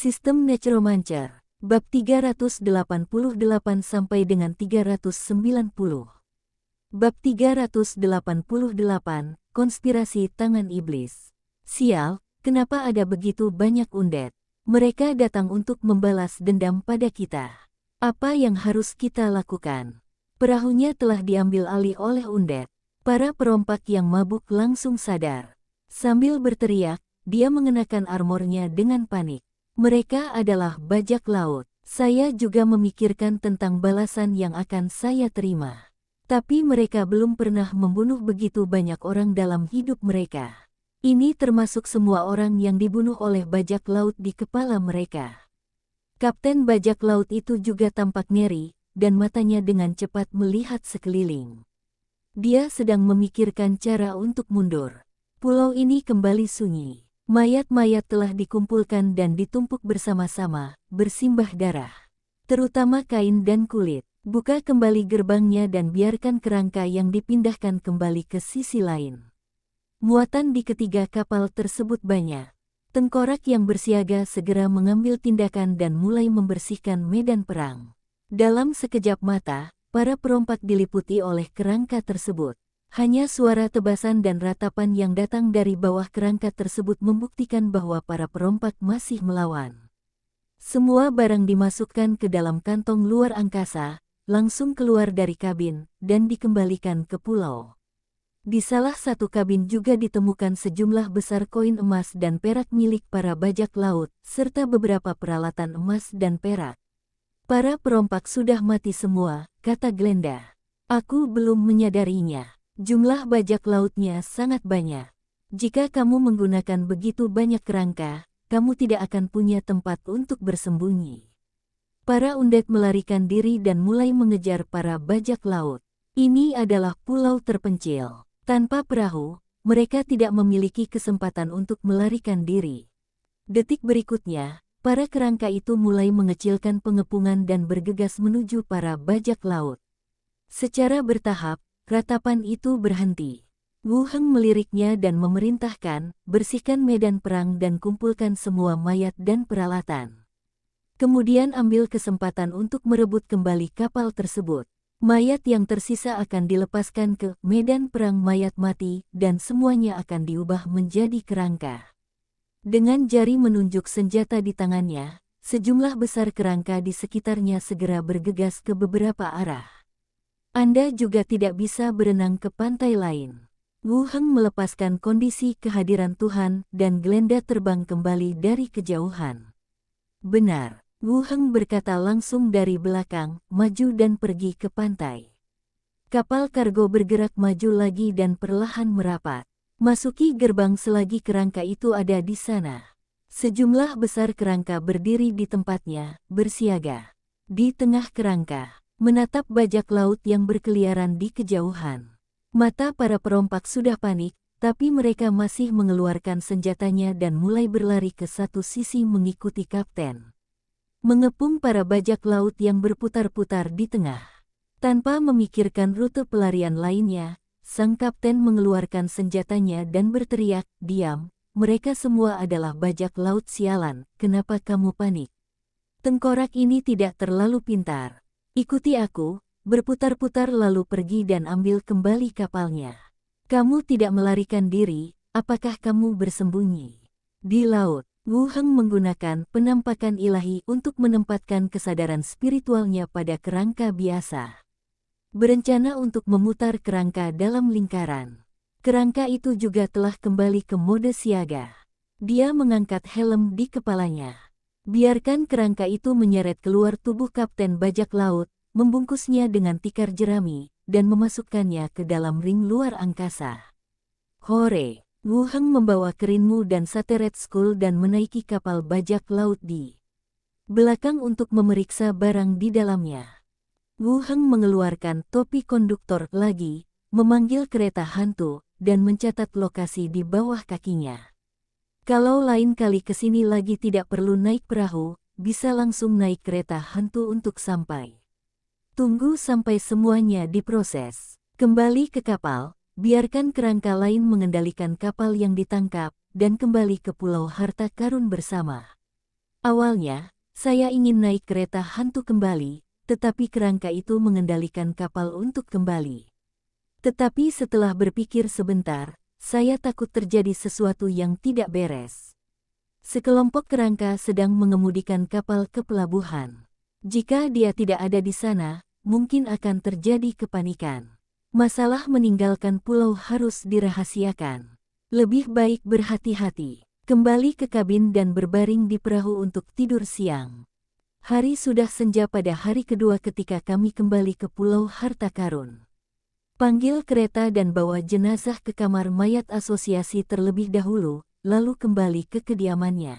Sistem Necromancer, bab 388 sampai dengan 390. Bab 388, Konspirasi Tangan Iblis. Sial, kenapa ada begitu banyak undead? Mereka datang untuk membalas dendam pada kita. Apa yang harus kita lakukan? Perahunya telah diambil alih oleh undead. Para perompak yang mabuk langsung sadar. Sambil berteriak, dia mengenakan armornya dengan panik. Mereka adalah bajak laut. Saya juga memikirkan tentang balasan yang akan saya terima. Tapi mereka belum pernah membunuh begitu banyak orang dalam hidup mereka. Ini termasuk semua orang yang dibunuh oleh bajak laut di kepala mereka. Kapten bajak laut itu juga tampak ngeri, dan matanya dengan cepat melihat sekeliling. Dia sedang memikirkan cara untuk mundur. Pulau ini kembali sunyi. Mayat-mayat telah dikumpulkan dan ditumpuk bersama-sama, bersimbah darah. Terutama kain dan kulit. Buka kembali gerbangnya dan biarkan kerangka yang dipindahkan kembali ke sisi lain. Muatan di ketiga kapal tersebut banyak. Tengkorak yang bersiaga segera mengambil tindakan dan mulai membersihkan medan perang. Dalam sekejap mata, para perompak diliputi oleh kerangka tersebut. Hanya suara tebasan dan ratapan yang datang dari bawah kerangka tersebut membuktikan bahwa para perompak masih melawan. Semua barang dimasukkan ke dalam kantong luar angkasa, langsung keluar dari kabin, dan dikembalikan ke pulau. Di salah satu kabin juga ditemukan sejumlah besar koin emas dan perak milik para bajak laut, serta beberapa peralatan emas dan perak. Para perompak sudah mati semua, kata Glenda. Aku belum menyadarinya. Jumlah bajak lautnya sangat banyak. Jika kamu menggunakan begitu banyak kerangka, kamu tidak akan punya tempat untuk bersembunyi. Para undead melarikan diri dan mulai mengejar para bajak laut. Ini adalah pulau terpencil. Tanpa perahu, mereka tidak memiliki kesempatan untuk melarikan diri. Detik berikutnya, para kerangka itu mulai mengecilkan pengepungan dan bergegas menuju para bajak laut. Secara bertahap, ratapan itu berhenti. Wu Heng meliriknya dan memerintahkan, bersihkan medan perang dan kumpulkan semua mayat dan peralatan. Kemudian ambil kesempatan untuk merebut kembali kapal tersebut. Mayat yang tersisa akan dilepaskan ke medan perang mayat mati dan semuanya akan diubah menjadi kerangka. Dengan jari menunjuk senjata di tangannya, sejumlah besar kerangka di sekitarnya segera bergegas ke beberapa arah. Anda juga tidak bisa berenang ke pantai lain. Wu Heng melepaskan kondisi kehadiran Tuhan dan Glenda terbang kembali dari kejauhan. Benar, Wu Heng berkata langsung dari belakang, maju dan pergi ke pantai. Kapal kargo bergerak maju lagi dan perlahan merapat. Masuki gerbang selagi kerangka itu ada di sana. Sejumlah besar kerangka berdiri di tempatnya, bersiaga. Di tengah kerangka, menatap bajak laut yang berkeliaran di kejauhan. Mata para perompak sudah panik, tapi mereka masih mengeluarkan senjatanya dan mulai berlari ke satu sisi mengikuti kapten. Mengepung para bajak laut yang berputar-putar di tengah. Tanpa memikirkan rute pelarian lainnya, sang kapten mengeluarkan senjatanya dan berteriak, "Diam, mereka semua adalah bajak laut sialan, kenapa kamu panik? Tengkorak ini tidak terlalu pintar. Ikuti aku," berputar-putar lalu pergi dan ambil kembali kapalnya. "Kamu tidak melarikan diri, apakah kamu bersembunyi di laut?" Wu Heng menggunakan penampakan ilahi untuk menempatkan kesadaran spiritualnya pada kerangka biasa. Berencana untuk memutar kerangka dalam lingkaran. Kerangka itu juga telah kembali ke mode siaga. Dia mengangkat helm di kepalanya. Biarkan kerangka itu menyeret keluar tubuh kapten bajak laut, membungkusnya dengan tikar jerami, dan memasukkannya ke dalam ring luar angkasa. Hore! Wu Heng membawa kerinmu dan Sateret Skull dan menaiki kapal bajak laut di belakang untuk memeriksa barang di dalamnya. Wu Heng mengeluarkan topi konduktor lagi, memanggil kereta hantu, dan mencatat lokasi di bawah kakinya. Kalau lain kali kesini lagi tidak perlu naik perahu, bisa langsung naik kereta hantu untuk sampai. Tunggu sampai semuanya diproses. Kembali ke kapal, biarkan kerangka lain mengendalikan kapal yang ditangkap, dan kembali ke Pulau Harta Karun bersama. Awalnya, saya ingin naik kereta hantu kembali, tetapi kerangka itu mengendalikan kapal untuk kembali. Tetapi setelah berpikir sebentar, saya takut terjadi sesuatu yang tidak beres. Sekelompok kerangka sedang mengemudikan kapal ke pelabuhan. Jika dia tidak ada di sana, mungkin akan terjadi kepanikan. Masalah meninggalkan pulau harus dirahasiakan. Lebih baik berhati-hati. Kembali ke kabin dan berbaring di perahu untuk tidur siang. Hari sudah senja pada hari kedua ketika kami kembali ke Pulau Harta Karun. Panggil kereta dan bawa jenazah ke kamar mayat asosiasi terlebih dahulu, lalu kembali ke kediamannya.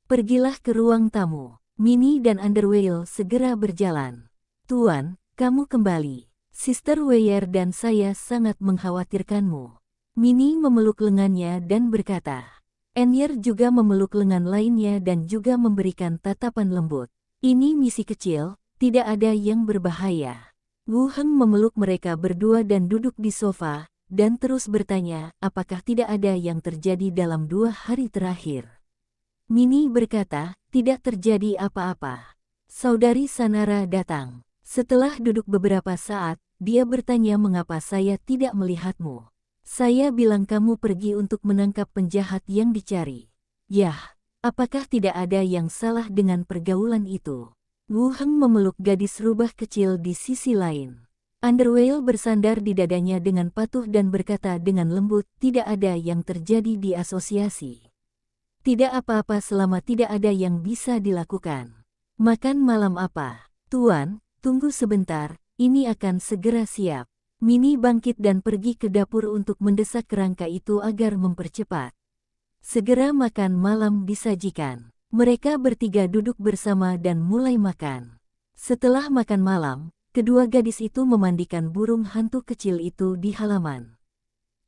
Pergilah ke ruang tamu. Minnie dan Underwhale segera berjalan. Tuan, kamu kembali. Sister Weir dan saya sangat mengkhawatirkanmu. Minnie memeluk lengannya dan berkata. Anyer juga memeluk lengan lainnya dan juga memberikan tatapan lembut. Ini misi kecil, tidak ada yang berbahaya. Wu Heng memeluk mereka berdua dan duduk di sofa, dan terus bertanya, apakah tidak ada yang terjadi dalam 2 hari terakhir. Minnie berkata, tidak terjadi apa-apa. Saudari Sanara datang. Setelah duduk beberapa saat, dia bertanya mengapa saya tidak melihatmu. Saya bilang kamu pergi untuk menangkap penjahat yang dicari. Yah, apakah tidak ada yang salah dengan pergaulan itu? Wu Heng memeluk gadis rubah kecil di sisi lain. Underwhale bersandar di dadanya dengan patuh dan berkata dengan lembut, tidak ada yang terjadi di asosiasi. Tidak apa-apa selama tidak ada yang bisa dilakukan. Makan malam apa? Tuan, tunggu sebentar, ini akan segera siap. Minnie bangkit dan pergi ke dapur untuk mendesak kerangka itu agar mempercepat. Segera makan malam disajikan. Mereka bertiga duduk bersama dan mulai makan. Setelah makan malam, kedua gadis itu memandikan burung hantu kecil itu di halaman.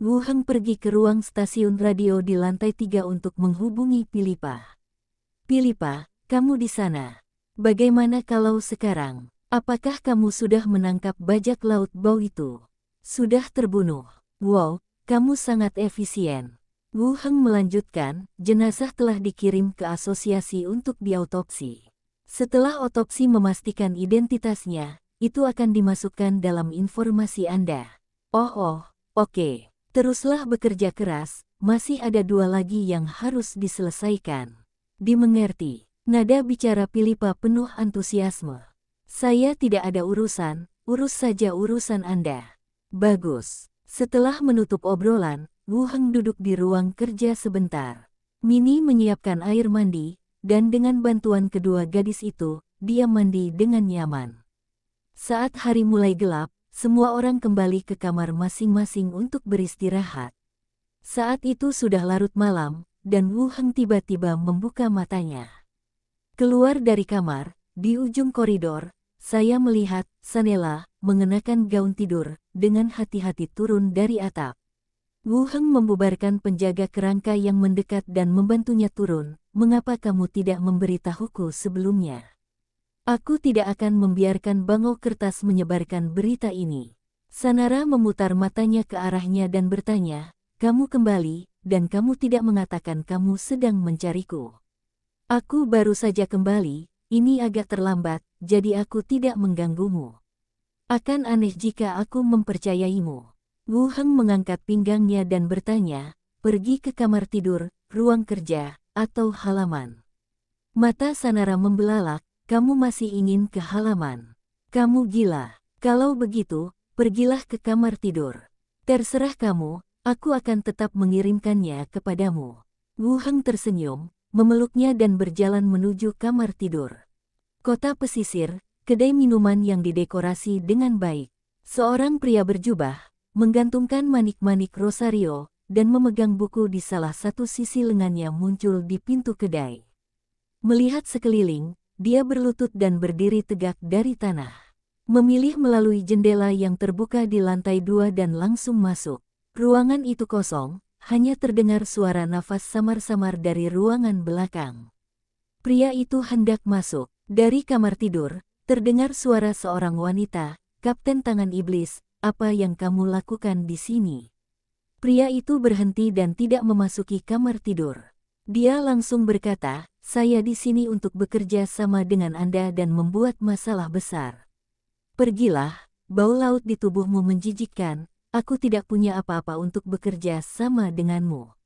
Wu Heng pergi ke ruang stasiun radio di lantai 3 untuk menghubungi Philippa. Philippa, kamu di sana. Bagaimana kalau sekarang? Apakah kamu sudah menangkap bajak laut bau itu? Sudah terbunuh. Wow, kamu sangat efisien. Wu Heng melanjutkan, jenazah telah dikirim ke asosiasi untuk diautopsi. Setelah otopsi memastikan identitasnya, itu akan dimasukkan dalam informasi Anda. Oke. Teruslah bekerja keras, masih ada 2 lagi yang harus diselesaikan. Dimengerti. Nada bicara Philippa penuh antusiasme. Saya tidak ada urusan, urus saja urusan Anda. Bagus. Setelah menutup obrolan, Wu Heng duduk di ruang kerja sebentar. Minnie menyiapkan air mandi, dan dengan bantuan kedua gadis itu, dia mandi dengan nyaman. Saat hari mulai gelap, semua orang kembali ke kamar masing-masing untuk beristirahat. Saat itu sudah larut malam, dan Wu Heng tiba-tiba membuka matanya. Keluar dari kamar, di ujung koridor, saya melihat Sanela mengenakan gaun tidur, dengan hati-hati turun dari atap. Wu Heng membubarkan penjaga kerangka yang mendekat dan membantunya turun. Mengapa kamu tidak memberitahuku sebelumnya? Aku tidak akan membiarkan bangau kertas menyebarkan berita ini. Sanara memutar matanya ke arahnya dan bertanya, kamu kembali, dan kamu tidak mengatakan kamu sedang mencariku. Aku baru saja kembali, ini agak terlambat, jadi aku tidak mengganggumu. Akan aneh jika aku mempercayaimu. Wu Heng mengangkat pinggangnya dan bertanya, pergi ke kamar tidur, ruang kerja, atau halaman. Mata Sanara membelalak, kamu masih ingin ke halaman. Kamu gila. Kalau begitu, pergilah ke kamar tidur. Terserah kamu, aku akan tetap mengirimkannya kepadamu. Wu Heng tersenyum, memeluknya dan berjalan menuju kamar tidur. Kota pesisir, kedai minuman yang didekorasi dengan baik. Seorang pria berjubah, menggantungkan manik-manik rosario, dan memegang buku di salah satu sisi lengannya muncul di pintu kedai. Melihat sekeliling, dia berlutut dan berdiri tegak dari tanah. Memilih melalui jendela yang terbuka di lantai 2 dan langsung masuk. Ruangan itu kosong, hanya terdengar suara nafas samar-samar dari ruangan belakang. Pria itu hendak masuk. Dari kamar tidur, terdengar suara seorang wanita, Kapten Tangan Iblis, apa yang kamu lakukan di sini? Pria itu berhenti dan tidak memasuki kamar tidur. Dia langsung berkata, saya di sini untuk bekerja sama dengan Anda dan membuat masalah besar. Pergilah, bau laut di tubuhmu menjijikkan, aku tidak punya apa-apa untuk bekerja sama denganmu.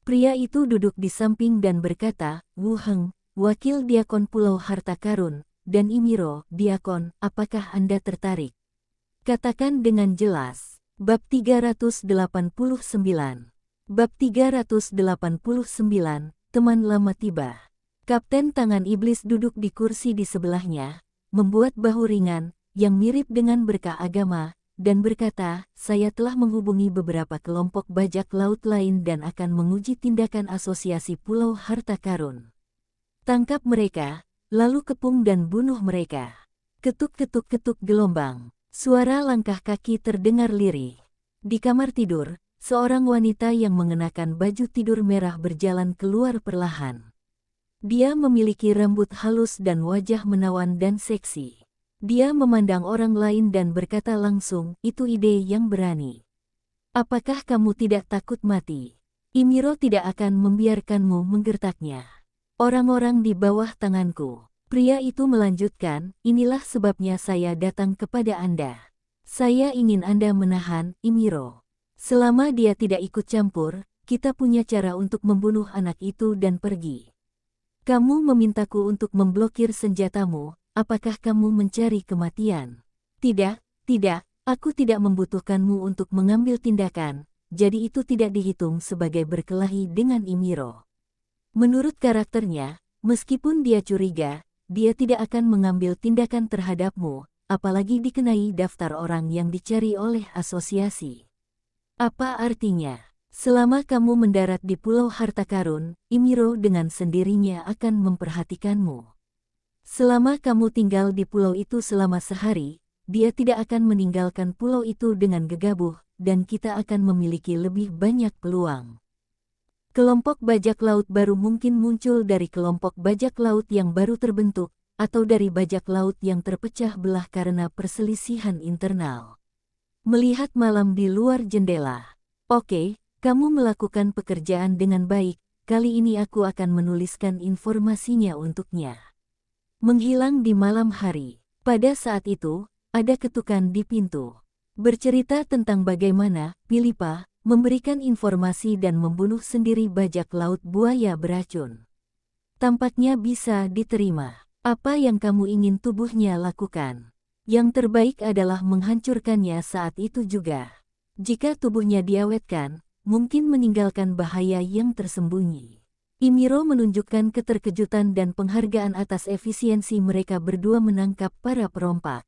Pria itu duduk di samping dan berkata, Wu Heng, wakil diakon Pulau Harta Karun, dan Imiro, diakon, apakah Anda tertarik? Katakan dengan jelas. Bab 389. Bab 389, teman lama tiba. Kapten Tangan Iblis duduk di kursi di sebelahnya, membuat bahu ringan, yang mirip dengan berkah agama, dan berkata, saya telah menghubungi beberapa kelompok bajak laut lain dan akan menguji tindakan asosiasi Pulau Harta Karun. Tangkap mereka, lalu kepung dan bunuh mereka. Ketuk-ketuk-ketuk gelombang. Suara langkah kaki terdengar lirih. Di kamar tidur, seorang wanita yang mengenakan baju tidur merah berjalan keluar perlahan. Dia memiliki rambut halus dan wajah menawan dan seksi. Dia memandang orang lain dan berkata langsung, itu ide yang berani. Apakah kamu tidak takut mati? Imiro tidak akan membiarkanmu menggertaknya. Orang-orang di bawah tanganku. Pria itu melanjutkan, inilah sebabnya saya datang kepada Anda. Saya ingin Anda menahan Imiro. Selama dia tidak ikut campur, kita punya cara untuk membunuh anak itu dan pergi. Kamu memintaku untuk memblokir senjatamu, apakah kamu mencari kematian? Tidak, aku tidak membutuhkanmu untuk mengambil tindakan, jadi itu tidak dihitung sebagai berkelahi dengan Imiro. Menurut karakternya, meskipun dia curiga, dia tidak akan mengambil tindakan terhadapmu, apalagi dikenai daftar orang yang dicari oleh asosiasi. Apa artinya? Selama kamu mendarat di Pulau Harta Karun, Imiro dengan sendirinya akan memperhatikanmu. Selama kamu tinggal di pulau itu selama sehari, dia tidak akan meninggalkan pulau itu dengan gegabah, dan kita akan memiliki lebih banyak peluang. Kelompok bajak laut baru mungkin muncul dari kelompok bajak laut yang baru terbentuk, atau dari bajak laut yang terpecah belah karena perselisihan internal. Melihat malam di luar jendela. Oke, kamu melakukan pekerjaan dengan baik, kali ini aku akan menuliskan informasinya untuknya. Menghilang di malam hari. Pada saat itu, ada ketukan di pintu. Bercerita tentang bagaimana Pilipa memberikan informasi dan membunuh sendiri bajak laut buaya beracun. Tampaknya bisa diterima. Apa yang kamu ingin tubuhnya lakukan? Yang terbaik adalah menghancurkannya saat itu juga. Jika tubuhnya diawetkan, mungkin meninggalkan bahaya yang tersembunyi. Imiro menunjukkan keterkejutan dan penghargaan atas efisiensi mereka berdua menangkap para perompak.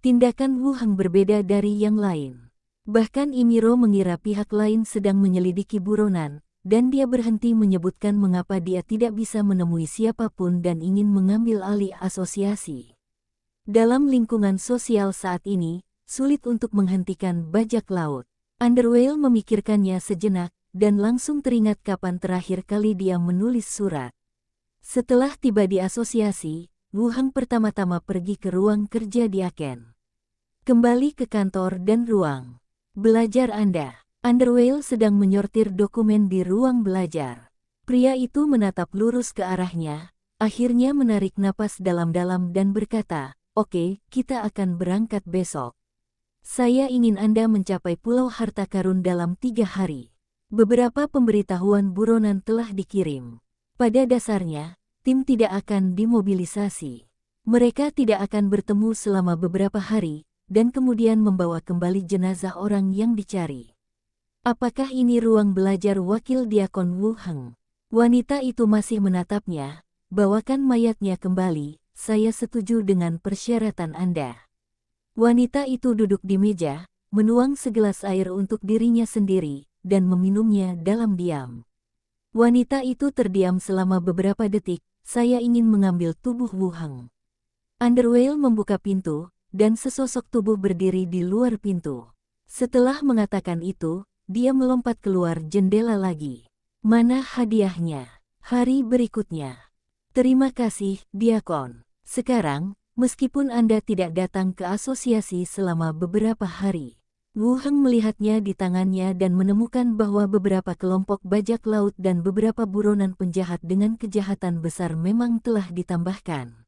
Tindakan Wu Heng berbeda dari yang lain. Bahkan Imiro mengira pihak lain sedang menyelidiki buronan, dan dia berhenti menyebutkan mengapa dia tidak bisa menemui siapapun dan ingin mengambil alih asosiasi. Dalam lingkungan sosial saat ini, sulit untuk menghentikan bajak laut. Underwhale memikirkannya sejenak, dan langsung teringat kapan terakhir kali dia menulis surat. Setelah tiba di asosiasi, Wu Heng pertama-tama pergi ke ruang kerja di Aken. Kembali ke kantor dan ruang belajar Anda. Underwhale sedang menyortir dokumen di ruang belajar. Pria itu menatap lurus ke arahnya, akhirnya menarik napas dalam-dalam dan berkata, oke, kita akan berangkat besok. Saya ingin Anda mencapai Pulau Harta Karun dalam 3 hari. Beberapa pemberitahuan buronan telah dikirim. Pada dasarnya, tim tidak akan dimobilisasi. Mereka tidak akan bertemu selama beberapa hari, dan kemudian membawa kembali jenazah orang yang dicari. Apakah ini ruang belajar wakil diakon Wu Heng? Wanita itu masih menatapnya. Bawakan mayatnya kembali, saya setuju dengan persyaratan Anda. Wanita itu duduk di meja, menuang segelas air untuk dirinya sendiri, dan meminumnya dalam diam. Wanita itu terdiam selama beberapa detik, saya ingin mengambil tubuh Wu Heng. Underwhale membuka pintu, dan sesosok tubuh berdiri di luar pintu. Setelah mengatakan itu, dia melompat keluar jendela lagi. Mana hadiahnya? Hari berikutnya. Terima kasih, Diakon. Sekarang, meskipun Anda tidak datang ke asosiasi selama beberapa hari, Wu Heng melihatnya di tangannya dan menemukan bahwa beberapa kelompok bajak laut dan beberapa buronan penjahat dengan kejahatan besar memang telah ditambahkan.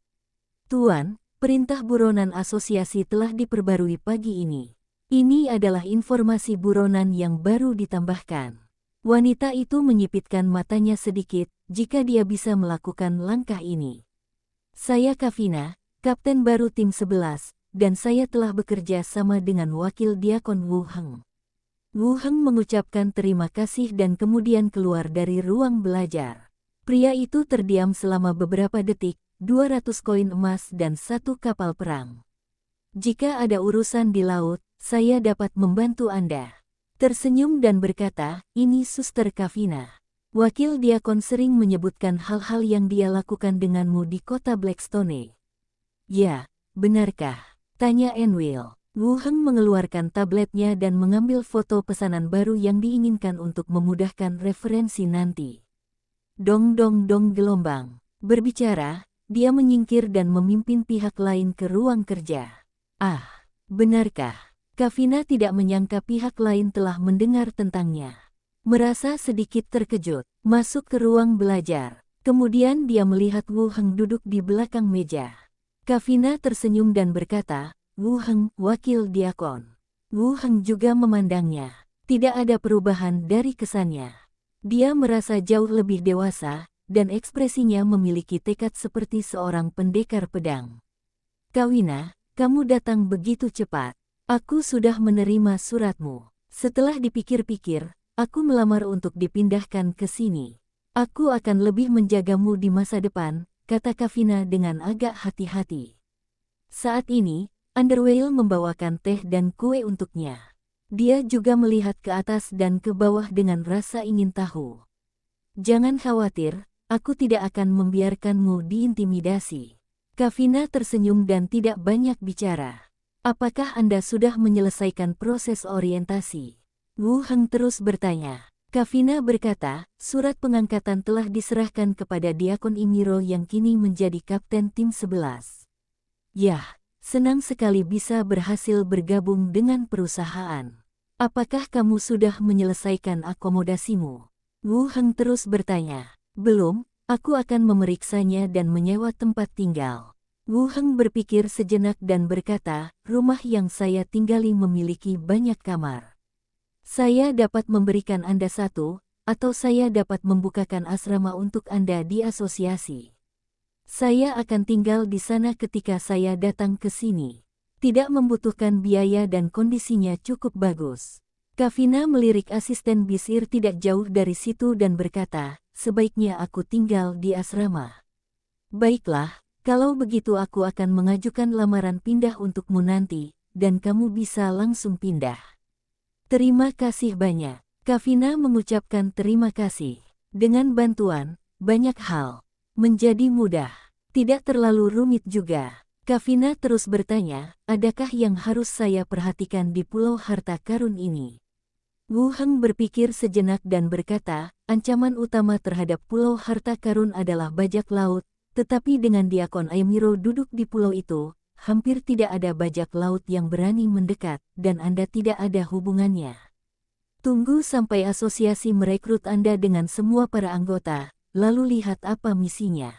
Tuan, perintah buronan asosiasi telah diperbarui pagi ini. Ini adalah informasi buronan yang baru ditambahkan. Wanita itu menyipitkan matanya sedikit jika dia bisa melakukan langkah ini. Saya Kavina, Kapten baru tim 11, dan saya telah bekerja sama dengan Wakil Diakon Wu Heng. Wu Heng mengucapkan terima kasih dan kemudian keluar dari ruang belajar. Pria itu terdiam selama beberapa detik, 200 koin emas dan 1 kapal perang. Jika ada urusan di laut, saya dapat membantu Anda. Tersenyum dan berkata, ini Suster Kavina. Wakil Diakon sering menyebutkan hal-hal yang dia lakukan denganmu di kota Blackstone. Ya, benarkah? Tanya Enwil. Wu Heng mengeluarkan tabletnya dan mengambil foto pesanan baru yang diinginkan untuk memudahkan referensi nanti. Dong dong dong gelombang. Berbicara, dia menyingkir dan memimpin pihak lain ke ruang kerja. Ah, benarkah? Kavina tidak menyangka pihak lain telah mendengar tentangnya. Merasa sedikit terkejut, masuk ke ruang belajar. Kemudian dia melihat Wu Heng duduk di belakang meja. Kavina tersenyum dan berkata, Wu Heng, Wakil Diakon. Wu Heng juga memandangnya. Tidak ada perubahan dari kesannya. Dia merasa jauh lebih dewasa, dan ekspresinya memiliki tekad seperti seorang pendekar pedang. Kavina, kamu datang begitu cepat. Aku sudah menerima suratmu. Setelah dipikir-pikir, aku melamar untuk dipindahkan ke sini. Aku akan lebih menjagamu di masa depan, kata Kavina dengan agak hati-hati. Saat ini, Underwale membawakan teh dan kue untuknya. Dia juga melihat ke atas dan ke bawah dengan rasa ingin tahu. Jangan khawatir, aku tidak akan membiarkanmu diintimidasi. Kavina tersenyum dan tidak banyak bicara. Apakah Anda sudah menyelesaikan proses orientasi? Wu Heng terus bertanya. Kavina berkata, surat pengangkatan telah diserahkan kepada Diakon Imiro yang kini menjadi Kapten tim 11. Yah, senang sekali bisa berhasil bergabung dengan perusahaan. Apakah kamu sudah menyelesaikan akomodasimu? Wu Heng terus bertanya. Belum, aku akan memeriksanya dan menyewa tempat tinggal. Wu Heng berpikir sejenak dan berkata, rumah yang saya tinggali memiliki banyak kamar. Saya dapat memberikan Anda satu, atau saya dapat membukakan asrama untuk Anda di asosiasi. Saya akan tinggal di sana ketika saya datang ke sini. Tidak membutuhkan biaya dan kondisinya cukup bagus. Kavina melirik asisten bisir tidak jauh dari situ dan berkata, sebaiknya aku tinggal di asrama. Baiklah, kalau begitu aku akan mengajukan lamaran pindah untukmu nanti, dan kamu bisa langsung pindah. Terima kasih banyak. Kavina mengucapkan terima kasih. Dengan bantuan, banyak hal menjadi mudah. Tidak terlalu rumit juga. Kavina terus bertanya, adakah yang harus saya perhatikan di Pulau Harta Karun ini? Wu Heng berpikir sejenak dan berkata, ancaman utama terhadap Pulau Harta Karun adalah bajak laut, tetapi dengan Diakon Aimiro duduk di pulau itu, hampir tidak ada bajak laut yang berani mendekat, dan Anda tidak ada hubungannya. Tunggu sampai asosiasi merekrut Anda dengan semua para anggota, lalu lihat apa misinya.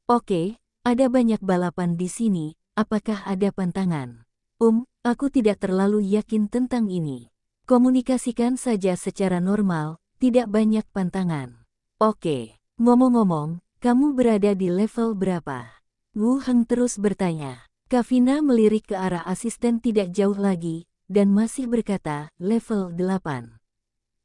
Oke, ada banyak balapan di sini, apakah ada pantangan? Aku tidak terlalu yakin tentang ini. Komunikasikan saja secara normal, tidak banyak pantangan. Oke, ngomong-ngomong, kamu berada di level berapa? Wu Heng terus bertanya. Kavina melirik ke arah asisten tidak jauh lagi, dan masih berkata, level 8.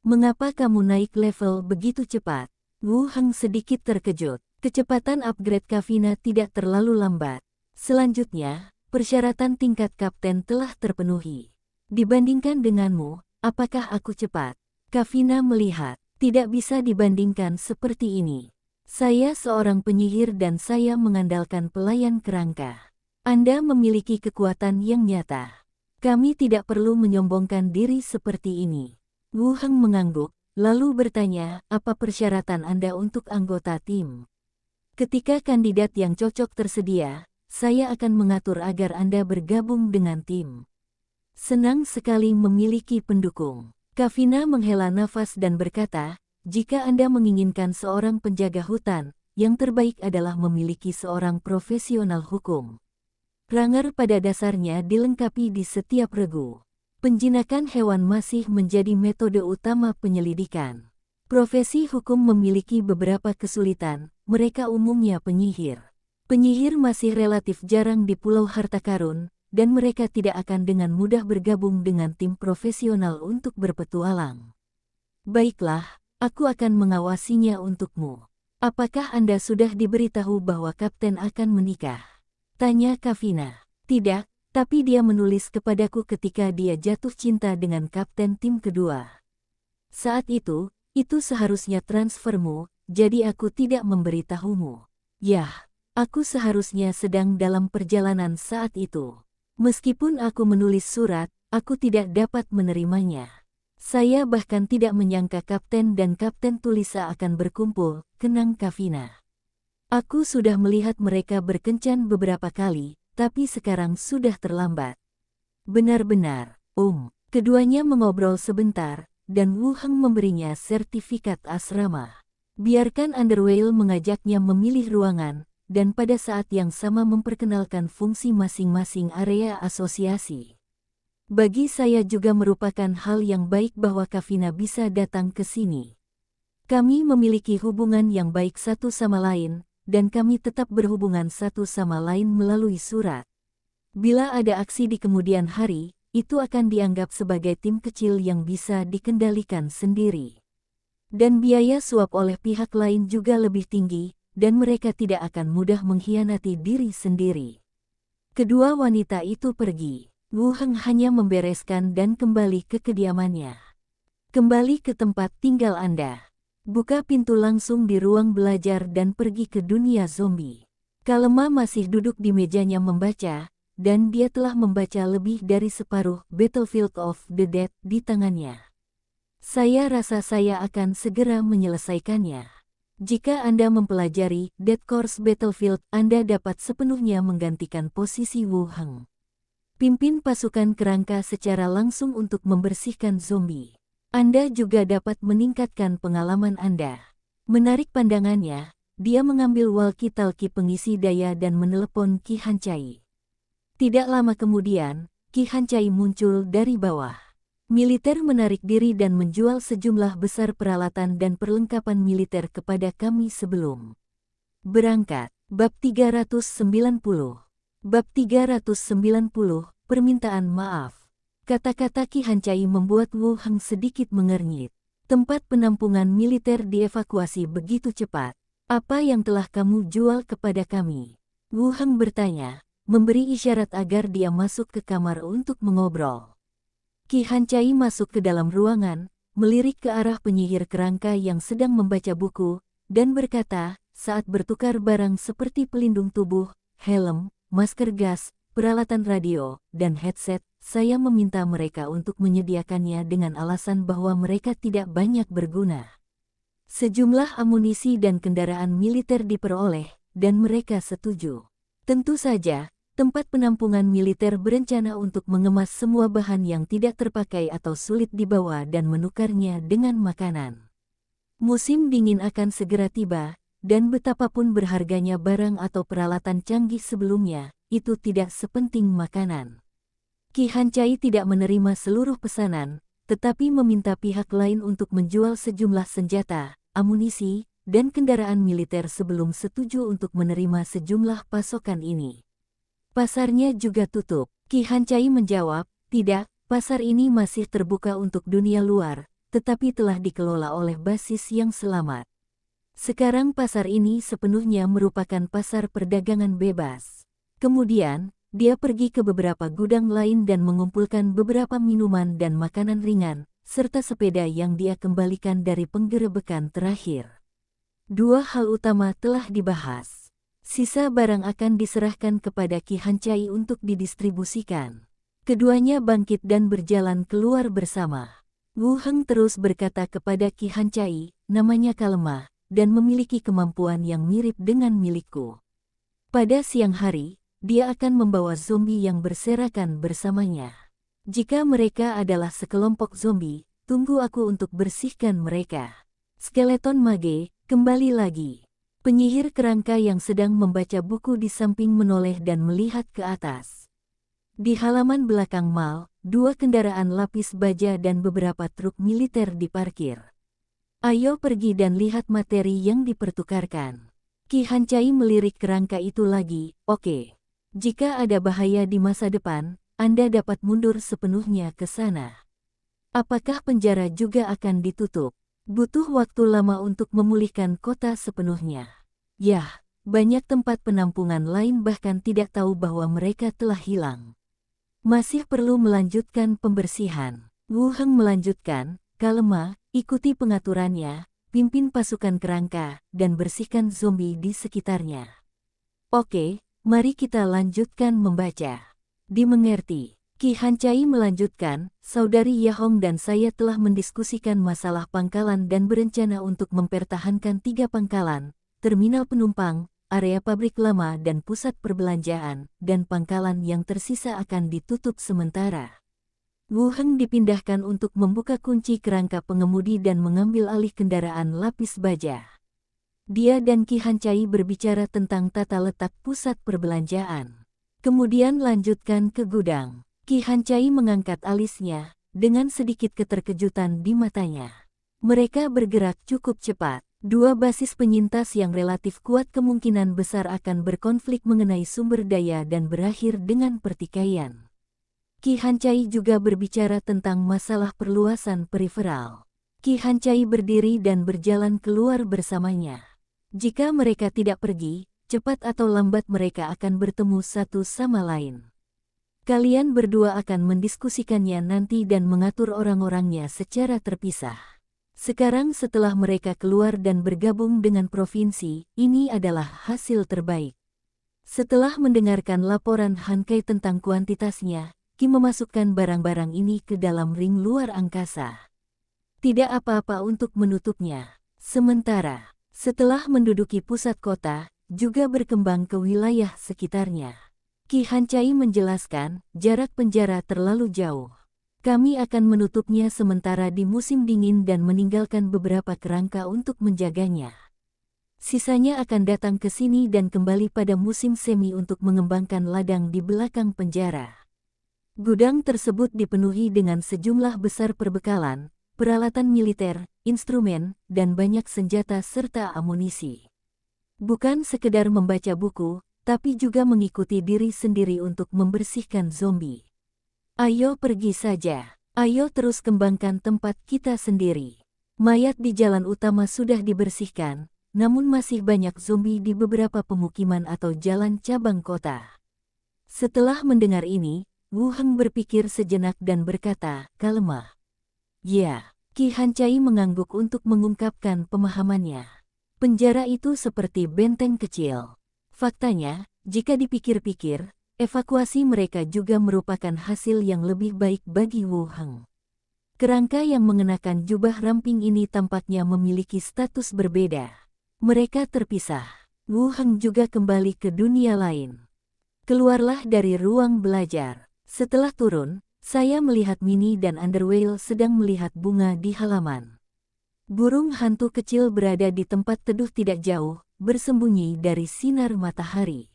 Mengapa kamu naik level begitu cepat? Wu Heng sedikit terkejut. Kecepatan upgrade Kavina tidak terlalu lambat. Selanjutnya, persyaratan tingkat kapten telah terpenuhi. Dibandingkan denganmu, apakah aku cepat? Kavina melihat, tidak bisa dibandingkan seperti ini. Saya seorang penyihir dan saya mengandalkan pelayan kerangka. Anda memiliki kekuatan yang nyata. Kami tidak perlu menyombongkan diri seperti ini. Wu Heng mengangguk, lalu bertanya, apa persyaratan Anda untuk anggota tim? Ketika kandidat yang cocok tersedia, saya akan mengatur agar Anda bergabung dengan tim. Senang sekali memiliki pendukung. Kavina menghela nafas dan berkata, jika Anda menginginkan seorang penjaga hutan, yang terbaik adalah memiliki seorang profesional hukum. Ranger pada dasarnya dilengkapi di setiap regu. Penjinakan hewan masih menjadi metode utama penyelidikan. Profesi hukum memiliki beberapa kesulitan, mereka umumnya penyihir. Penyihir masih relatif jarang di Pulau Harta Karun, dan mereka tidak akan dengan mudah bergabung dengan tim profesional untuk berpetualang. Baiklah, aku akan mengawasinya untukmu. Apakah Anda sudah diberitahu bahwa Kapten akan menikah? Tanya Kavina. Tidak, tapi dia menulis kepadaku ketika dia jatuh cinta dengan kapten tim kedua. Saat itu seharusnya transfermu, jadi aku tidak memberitahumu. Yah, aku seharusnya sedang dalam perjalanan saat itu. Meskipun aku menulis surat, aku tidak dapat menerimanya. Saya bahkan tidak menyangka kapten dan kapten Tulisa akan berkumpul, kenang Kavina. Aku sudah melihat mereka berkencan beberapa kali, tapi sekarang sudah terlambat. Benar-benar, Keduanya mengobrol sebentar, dan Wu Heng memberinya sertifikat asrama. Biarkan Underwhale mengajaknya memilih ruangan, dan pada saat yang sama memperkenalkan fungsi masing-masing area asosiasi. Bagi saya juga merupakan hal yang baik bahwa Kavina bisa datang ke sini. Kami memiliki hubungan yang baik satu sama lain, dan kami tetap berhubungan satu sama lain melalui surat. Bila ada aksi di kemudian hari, itu akan dianggap sebagai tim kecil yang bisa dikendalikan sendiri. Dan biaya suap oleh pihak lain juga lebih tinggi, dan mereka tidak akan mudah mengkhianati diri sendiri. Kedua wanita itu pergi. Wu Heng hanya membereskan dan kembali ke kediamannya. Kembali ke tempat tinggal Anda. Buka pintu langsung di ruang belajar dan pergi ke dunia zombie. Kalema masih duduk di mejanya membaca, dan dia telah membaca lebih dari separuh Battlefield of the Dead di tangannya. Saya rasa saya akan segera menyelesaikannya. Jika Anda mempelajari Dead Course Battlefield, Anda dapat sepenuhnya menggantikan posisi Wu Heng. Pimpin pasukan kerangka secara langsung untuk membersihkan zombie. Anda juga dapat meningkatkan pengalaman Anda. Menarik pandangannya, dia mengambil walkie-talkie pengisi daya dan menelepon Ki Hancai. Tidak lama kemudian, Ki Hancai muncul dari bawah. Militer menarik diri dan menjual sejumlah besar peralatan dan perlengkapan militer kepada kami sebelum berangkat. Bab 390. Bab 390, Permintaan Maaf. Kata-kata Ki Hancai membuat Wu Heng sedikit mengernyit. Tempat penampungan militer dievakuasi begitu cepat. Apa yang telah kamu jual kepada kami? Wu Heng bertanya, memberi isyarat agar dia masuk ke kamar untuk mengobrol. Ki Hancai masuk ke dalam ruangan, melirik ke arah penyihir kerangka yang sedang membaca buku, dan berkata, saat bertukar barang seperti pelindung tubuh, helm, masker gas, peralatan radio, dan headset, saya meminta mereka untuk menyediakannya dengan alasan bahwa mereka tidak banyak berguna. Sejumlah amunisi dan kendaraan militer diperoleh, dan mereka setuju. Tentu saja, tempat penampungan militer berencana untuk mengemas semua bahan yang tidak terpakai atau sulit dibawa dan menukarnya dengan makanan. Musim dingin akan segera tiba, dan betapapun berharganya barang atau peralatan canggih sebelumnya, itu tidak sepenting makanan. Ki Hancai tidak menerima seluruh pesanan, tetapi meminta pihak lain untuk menjual sejumlah senjata, amunisi, dan kendaraan militer sebelum setuju untuk menerima sejumlah pasokan ini. Pasarnya juga tutup. Ki Hancai menjawab, tidak, pasar ini masih terbuka untuk dunia luar, tetapi telah dikelola oleh basis yang selamat. Sekarang pasar ini sepenuhnya merupakan pasar perdagangan bebas. Kemudian, dia pergi ke beberapa gudang lain dan mengumpulkan beberapa minuman dan makanan ringan, serta sepeda yang dia kembalikan dari penggerebekan terakhir. Dua hal utama telah dibahas. Sisa barang akan diserahkan kepada Ki Hancai untuk didistribusikan. Keduanya bangkit dan berjalan keluar bersama. Wu Heng terus berkata kepada Ki Hancai, namanya Kalema, dan memiliki kemampuan yang mirip dengan milikku. Pada siang hari, dia akan membawa zombie yang berserakan bersamanya. Jika mereka adalah sekelompok zombie, tunggu aku untuk bersihkan mereka. Skeleton mage, kembali lagi. Penyihir kerangka yang sedang membaca buku di samping menoleh dan melihat ke atas. Di halaman belakang mal, 2 kendaraan lapis baja dan beberapa truk militer diparkir. Ayo pergi dan lihat materi yang dipertukarkan. Ki Hancai melirik kerangka itu lagi. Oke. Jika ada bahaya di masa depan, Anda dapat mundur sepenuhnya ke sana. Apakah penjara juga akan ditutup? Butuh waktu lama untuk memulihkan kota sepenuhnya. Yah, banyak tempat penampungan lain bahkan tidak tahu bahwa mereka telah hilang. Masih perlu melanjutkan pembersihan. Wu Heng melanjutkan, Kalema, ikuti pengaturannya, pimpin pasukan kerangka, dan bersihkan zombie di sekitarnya. Oke, mari kita lanjutkan membaca. Dimengerti. Ki Hancai melanjutkan, Saudari Yahong dan saya telah mendiskusikan masalah pangkalan dan berencana untuk mempertahankan 3 pangkalan, terminal penumpang, area pabrik lama dan pusat perbelanjaan, dan pangkalan yang tersisa akan ditutup sementara. Wu Heng dipindahkan untuk membuka kunci kerangka pengemudi dan mengambil alih kendaraan lapis baja. Dia dan Ki Hancai berbicara tentang tata letak pusat perbelanjaan. Kemudian lanjutkan ke gudang. Ki Hancai mengangkat alisnya, dengan sedikit keterkejutan di matanya. Mereka bergerak cukup cepat. 2 basis penyintas yang relatif kuat kemungkinan besar akan berkonflik mengenai sumber daya dan berakhir dengan pertikaian. Ki Hancai juga berbicara tentang masalah perluasan periferal. Ki Hancai berdiri dan berjalan keluar bersamanya. Jika mereka tidak pergi, cepat atau lambat mereka akan bertemu satu sama lain. Kalian berdua akan mendiskusikannya nanti dan mengatur orang-orangnya secara terpisah. Sekarang setelah mereka keluar dan bergabung dengan provinsi, ini adalah hasil terbaik. Setelah mendengarkan laporan Hancai tentang kuantitasnya, Ki memasukkan barang-barang ini ke dalam ring luar angkasa. Tidak apa-apa untuk menutupnya. Sementara, setelah menduduki pusat kota, juga berkembang ke wilayah sekitarnya. Ki Hancai menjelaskan, jarak penjara terlalu jauh. Kami akan menutupnya sementara di musim dingin dan meninggalkan beberapa kerangka untuk menjaganya. Sisanya akan datang ke sini dan kembali pada musim semi untuk mengembangkan ladang di belakang penjara. Gudang tersebut dipenuhi dengan sejumlah besar perbekalan, peralatan militer, instrumen, dan banyak senjata serta amunisi. Bukan sekedar membaca buku, tapi juga mengikuti diri sendiri untuk membersihkan zombie. Ayo pergi saja. Ayo terus kembangkan tempat kita sendiri. Mayat di jalan utama sudah dibersihkan, namun masih banyak zombie di beberapa pemukiman atau jalan cabang kota. Setelah mendengar ini, Wu Heng berpikir sejenak dan berkata, Kalema. Ya, Ki Hancai mengangguk untuk mengungkapkan pemahamannya. Penjara itu seperti benteng kecil. Faktanya, jika dipikir-pikir, evakuasi mereka juga merupakan hasil yang lebih baik bagi Wu Heng. Kerangka yang mengenakan jubah ramping ini tampaknya memiliki status berbeda. Mereka terpisah. Wu Heng juga kembali ke dunia lain. Keluarlah dari ruang belajar. Setelah turun, saya melihat Minnie dan Underwhale sedang melihat bunga di halaman. Burung hantu kecil berada di tempat teduh tidak jauh, bersembunyi dari sinar matahari.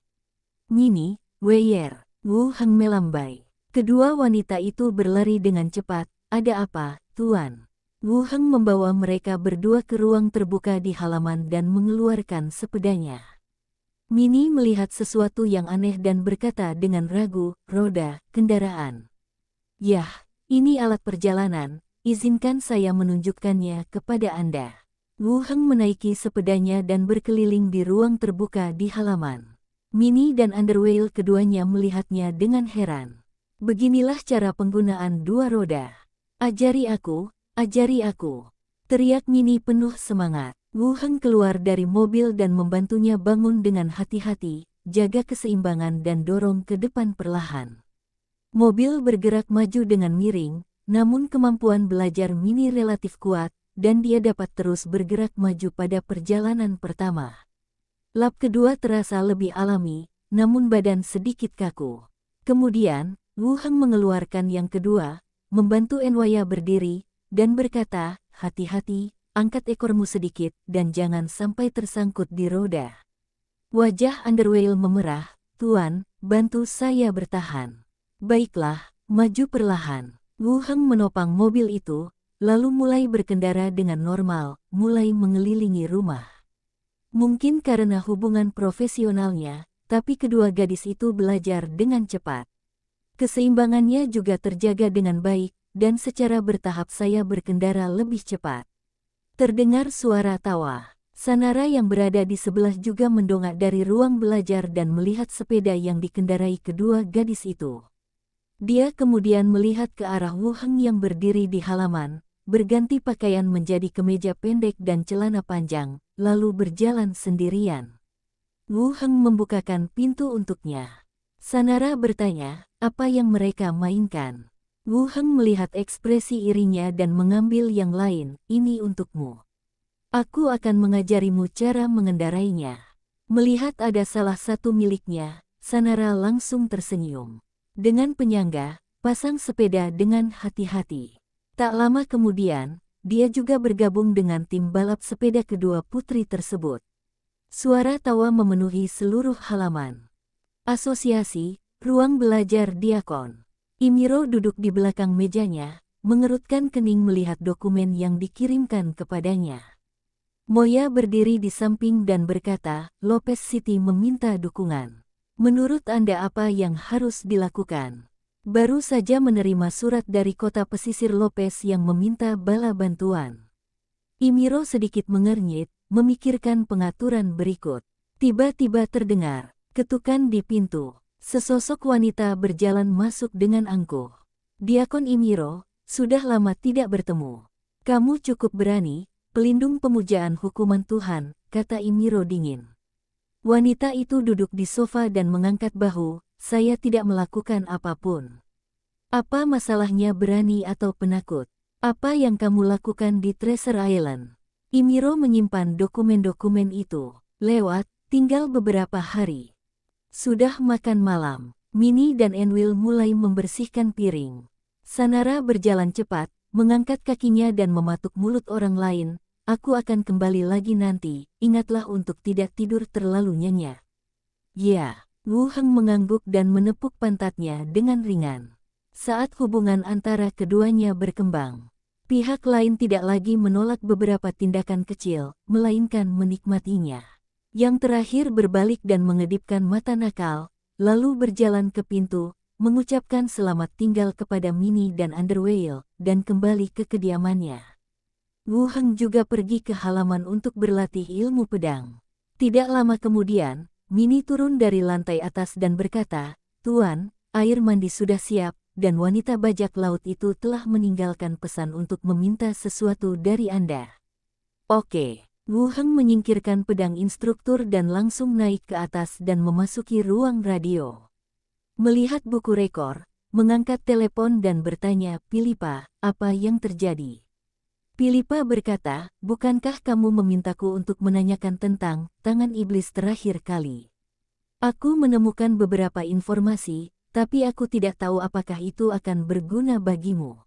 Minnie, Weyer, Wu Heng melambai. Kedua wanita itu berlari dengan cepat. Ada apa, Tuan? Wu Heng membawa mereka berdua ke ruang terbuka di halaman dan mengeluarkan sepedanya. Minnie melihat sesuatu yang aneh dan berkata dengan ragu, roda, kendaraan. Yah, ini alat perjalanan, izinkan saya menunjukkannya kepada Anda. Wu Heng menaiki sepedanya dan berkeliling di ruang terbuka di halaman. Minnie dan Underwhale keduanya melihatnya dengan heran. Beginilah cara penggunaan 2 roda. Ajari aku, teriak Minnie penuh semangat. Wu Heng keluar dari mobil dan membantunya bangun dengan hati-hati, jaga keseimbangan dan dorong ke depan perlahan. Mobil bergerak maju dengan miring, namun kemampuan belajar Minnie relatif kuat, dan dia dapat terus bergerak maju pada perjalanan pertama. Lap kedua terasa lebih alami, namun badan sedikit kaku. Kemudian, Wu Heng mengeluarkan yang kedua, membantu Enwaya berdiri, dan berkata, hati-hati, angkat ekormu sedikit dan jangan sampai tersangkut di roda. Wajah Underwhale memerah, Tuan, bantu saya bertahan. Baiklah, maju perlahan. Wu Heng menopang mobil itu, lalu mulai berkendara dengan normal, mulai mengelilingi rumah. Mungkin karena hubungan profesionalnya, tapi kedua gadis itu belajar dengan cepat. Keseimbangannya juga terjaga dengan baik, dan secara bertahap saya berkendara lebih cepat. Terdengar suara tawa. Sanara yang berada di sebelah juga mendongak dari ruang belajar dan melihat sepeda yang dikendarai kedua gadis itu. Dia kemudian melihat ke arah Wu Heng yang berdiri di halaman, berganti pakaian menjadi kemeja pendek dan celana panjang, lalu berjalan sendirian. Wu Heng membukakan pintu untuknya. Sanara bertanya, apa yang mereka mainkan? Wu Heng melihat ekspresi irinya dan mengambil yang lain, ini untukmu. Aku akan mengajarimu cara mengendarainya. Melihat ada salah satu miliknya, Sanara langsung tersenyum. Dengan penyangga, pasang sepeda dengan hati-hati. Tak lama kemudian, dia juga bergabung dengan tim balap sepeda kedua putri tersebut. Suara tawa memenuhi seluruh halaman. Asosiasi, ruang belajar Diakon. Imiro duduk di belakang mejanya, mengerutkan kening melihat dokumen yang dikirimkan kepadanya. Moya berdiri di samping dan berkata, Lopez City meminta dukungan. Menurut Anda apa yang harus dilakukan? Baru saja menerima surat dari kota pesisir Lopez yang meminta bala bantuan. Imiro sedikit mengernyit, memikirkan pengaturan berikut. Tiba-tiba terdengar ketukan di pintu. Sesosok wanita berjalan masuk dengan angkuh. Diakon Imiro, sudah lama tidak bertemu. Kamu cukup berani, pelindung pemujaan hukuman Tuhan, kata Imiro dingin. Wanita itu duduk di sofa dan mengangkat bahu, saya tidak melakukan apapun. Apa masalahnya berani atau penakut? Apa yang kamu lakukan di Treasure Island? Imiro menyimpan dokumen-dokumen itu. Lewat, tinggal beberapa hari. Sudah makan malam, Minnie dan Enwil mulai membersihkan piring. Sanara berjalan cepat, mengangkat kakinya dan mematuk mulut orang lain. Aku akan kembali lagi nanti, ingatlah untuk tidak tidur terlalu nyenyak. Ya, Wu Heng mengangguk dan menepuk pantatnya dengan ringan. Saat hubungan antara keduanya berkembang, pihak lain tidak lagi menolak beberapa tindakan kecil, melainkan menikmatinya. Yang terakhir berbalik dan mengedipkan mata nakal, lalu berjalan ke pintu, mengucapkan selamat tinggal kepada Minnie dan Underwhale, dan kembali ke kediamannya. Wu Heng juga pergi ke halaman untuk berlatih ilmu pedang. Tidak lama kemudian, Minnie turun dari lantai atas dan berkata, Tuan, air mandi sudah siap, dan wanita bajak laut itu telah meninggalkan pesan untuk meminta sesuatu dari Anda. Oke. Wu Heng menyingkirkan pedang instruktur dan langsung naik ke atas dan memasuki ruang radio. Melihat buku rekor, mengangkat telepon dan bertanya, Philippa, apa yang terjadi? Philippa berkata, bukankah kamu memintaku untuk menanyakan tentang tangan iblis terakhir kali? Aku menemukan beberapa informasi, tapi aku tidak tahu apakah itu akan berguna bagimu.